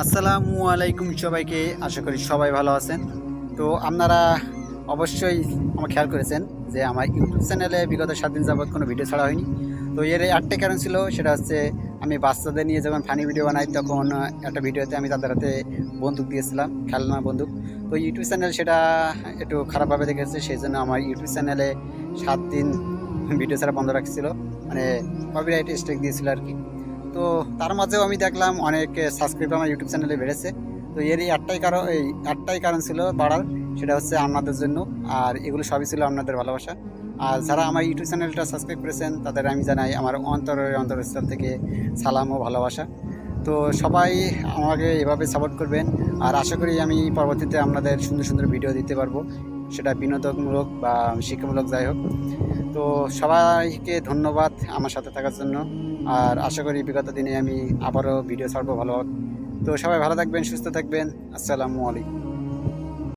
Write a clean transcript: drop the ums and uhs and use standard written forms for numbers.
আসসালামু আলাইকুম সবাইকে, আশা করি সবাই ভালো আছেন। তো আপনারা অবশ্যই আমার খেয়াল করেছেন যে আমার ইউটিউব চ্যানেলে বিগত 7 দিন যাবৎ কোনো ভিডিও ছাড়া হয়নি। তো এর একটাই কারণ ছিল, সেটা হচ্ছে আমি বাচ্চাদের নিয়ে যখন ফানি ভিডিও বানাই তখন একটা ভিডিওতে আমি তাদের হাতে বন্দুক দিয়েছিলাম, খেলনা বন্দুক। তো ইউটিউব চ্যানেল সেটা একটু খারাপভাবে দেখেছে, সেই জন্য আমার ইউটিউব চ্যানেলে 7 দিন ভিডিও ছাড়া বন্ধ রাখছিল, মানে কপিরাইট স্ট্রাইক দিয়েছিল আর কি। তো তার মাঝেও আমি দেখলাম অনেক সাবস্ক্রাইব আমার ইউটিউব চ্যানেলে বেড়েছে। তো এরই একটাই কারণ ছিল বাড়ার, সেটা হচ্ছে আপনাদের জন্য। আর এগুলো সবই ছিল আপনাদের ভালোবাসা। আর যারা আমার ইউটিউব চ্যানেলটা সাবস্ক্রাইব করেছেন তাদের আমি জানাই আমার অন্তরস্থল থেকে সালাম ও ভালোবাসা। তো সবাই আমাকে এভাবে সাপোর্ট করবেন। আর আশা করি আমি পরবর্তীতে আপনাদের সুন্দর সুন্দর ভিডিও দিতে পারবো, সেটা বিনোদনমূলক বা শিক্ষামূলক যাই হোক। তো সবাইকে ধন্যবাদ আমার সাথে থাকার জন্য। আর আশা করি বিগত দিনে আমি আবারও ভিডিও ছাড়বো ভালো। তো সবাই ভালো থাকবেন, সুস্থ থাকবেন। আসসালামু আলাইকুম।